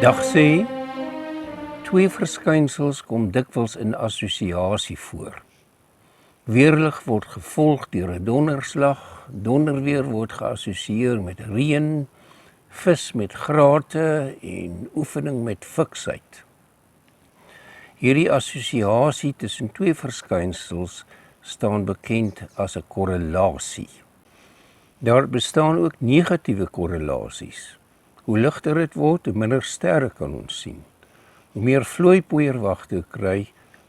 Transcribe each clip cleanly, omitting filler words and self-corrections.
Dag sê, twee verskynsels kom dikwels in assosiasie voor. Weerlig word gevolg deur 'n donderslag, donderweer word geassosieer met reën, vis met grate en oefening met fiksheid. Hierdie assosiasie tussen twee verskynsels staan bekend as 'n korrelasie. Daar bestaan ook negatiewe korrelasies. Hoe ligter dit word, hoe minder sterre kan ons sien. Hoe meer vlooipoeier wagte kry,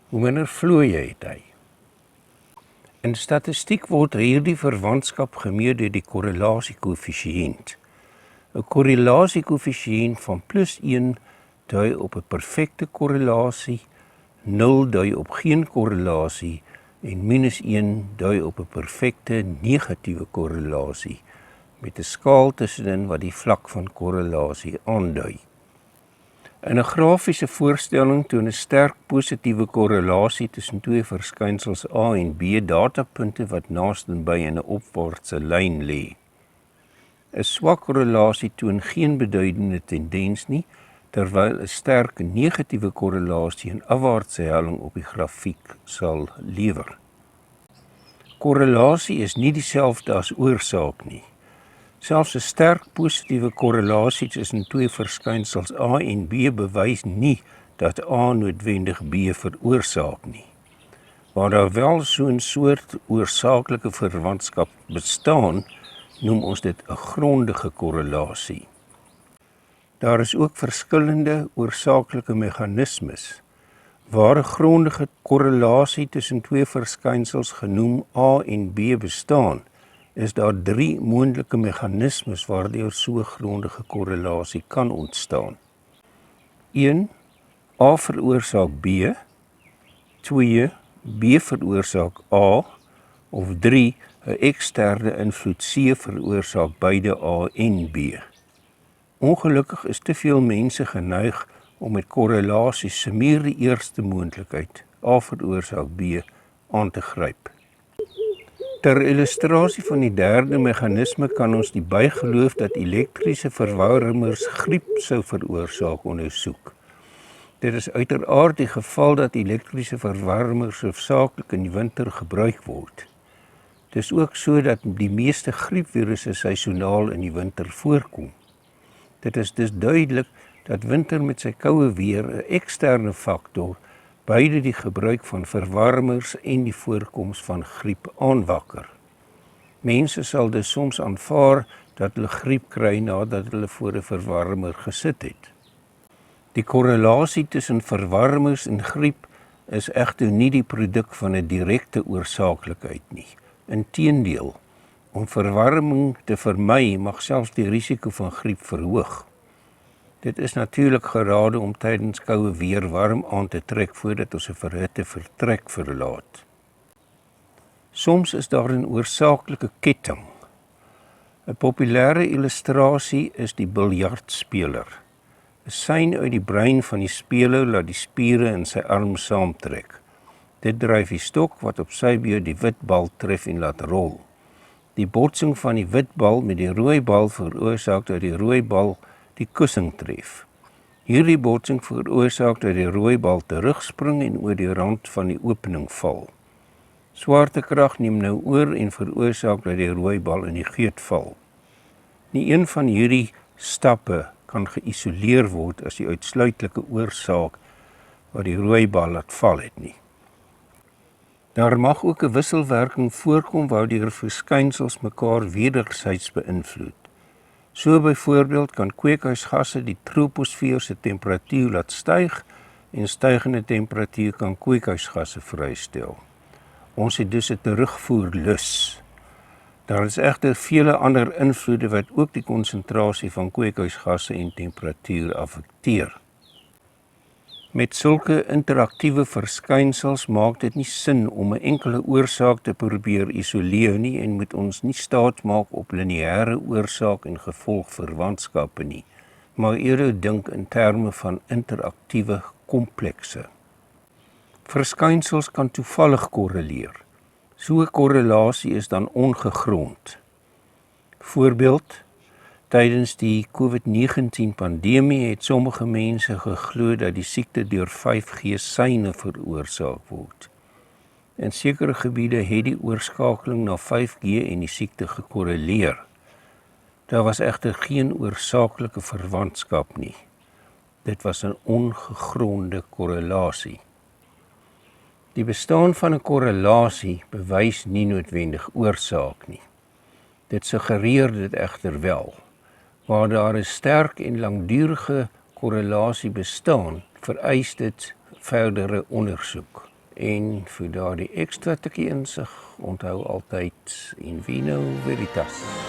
hoe minder vlooie het hy. In statistiek word hierdie verwantskap gemeet deur die korrelasiekoëffisiënt. 'n Korrelasiekoëffisiënt van +1 dui op 'n perfekte korrelasie, 0 dui op geen korrelasie en -1 dui op 'n perfekte negatiewe korrelasie, met 'n skaal tussenin wat die vlak van korrelasie aandui. In 'n grafiese voorstelling toon 'n sterk positiewe korrelasie tussen twee verskynsels A en B datapunte wat naastenby in 'n opwaartse lyn lê. 'n Swak korrelasie toon geen beduidende tendens nie, terwyl 'n sterk negatiewe korrelasie 'n afwaartse helling op die grafiek sal lewer. Korrelasie is nie dieselfde as oorsaak nie. Selfs 'n sterk positiewe korrelasie tussen twee verskynsels A en B bewys nie dat A noodwendig B veroorsaak nie. Waar daar wel so 'n soort oorsaaklike verwantskap bestaan, noem ons dit 'n grondige korrelasie. Daar is ook verskillende oorsaaklike meganismes. Waar 'n grondige korrelasie tussen twee verskynsels genoem A en B bestaan, is daar 3 moontlike meganismes waardeur so 'n grondige korrelasie kan ontstaan. 1. A veroorsaak B, 2. B veroorsaak A, of 3. 'n eksterne invloed C veroorsaak beide A en B. Ongelukkig is te veel mense geneig om met korrelasies se meer die eerste moontlikheid, A veroorsaak B, aan te gryp. Ter illustrasie van die derde meganisme kan ons die bygeloof dat elektriese verwarmers griep sou veroorsaak ondersoek. Dit is uiteraard die geval dat elektriese verwarmers hoofsaaklik in die winter gebruik word. Dit is ook so dat die meeste griepvirusse seisoonaal in die winter voorkom. Dit is dus duidelik dat winter met sy koue weer 'n eksterne faktor beide die gebruik van verwarmers en die voorkoms van griep aanwakker. Mense sal dus soms aanvaar dat hulle griep kry nadat hulle voor 'n verwarmer gesit het. Die korrelasie tussen verwarmers en griep is egter nie die produk van 'n direkte oorsaaklikheid nie. Inteendeel, om verwarming te vermy mag selfs die risiko van griep verhoog. Dit is natuurlik gerade om tydens koue weer warm aan te trek voordat ons 'n verhitte vertrek verlaat. Soms is daar 'n oorsaaklike ketting. 'n Populêre illustrasie is die biljartspeler. 'n Sein uit die brein van die speler laat die spiere in sy arm saamtrek. Dit dryf die stok wat op sy beurt die wit bal tref en laat rol. Die botsing van die wit bal met die rooi bal veroorsaak dat die rooi bal die kussing tref. Hierdie botsing veroorsaak dat die rooi bal terugspring en oor die rand van die opening val. Swaartekrag neem nou oor en veroorsaak dat die rooi bal in die geut val. Nie een van hierdie stappe kan geïsoleer word as die uitsluitlike oorsaak wat die rooi bal laat val het nie. Daar mag ook 'n wisselwerking voorkom waardeur verskynsels mekaar wederzijds beïnvloed. So byvoorbeeld kan kweekhuisgasse die troposfeer se temperatuur laat styg en stygende temperatuur kan kweekhuisgasse vrystel. Ons het dus 'n terugvoerlus. Daar is egter vele ander invloede wat ook die konsentrasie van kweekhuisgasse en temperatuur affekteer. Met sulke interaktiewe verskynsels maak dit nie sin om 'n enkele oorsaak te probeer isoleer nie en moet ons nie staat maak op lineêre oorsaak en gevolg verwantskappe nie, maar eerder dink in terme van interaktiewe komplekse. Verskynsels kan toevallig korreleer. So 'n korrelasie is dan ongegrond. Voorbeeld: Tydens die COVID-19 pandemie het sommige mense geglo dat die siekte deur 5G-seine veroorsaak word. In sekere gebiede het die oorskakeling na 5G en die siekte gekorreleer. Daar was egter geen oorsaaklike verwantskap nie. Dit was 'n ongegronde korrelasie. Die bestaan van 'n korrelasie bewys nie noodwendig oorsaak nie. Dit suggereer dit egter wel. Waar daar 'n sterk en langdurige korrelasie bestaan, vereis dit verdere ondersoek. En vir daardie ekstra tikkie insig, onthou altyd in vino veritas.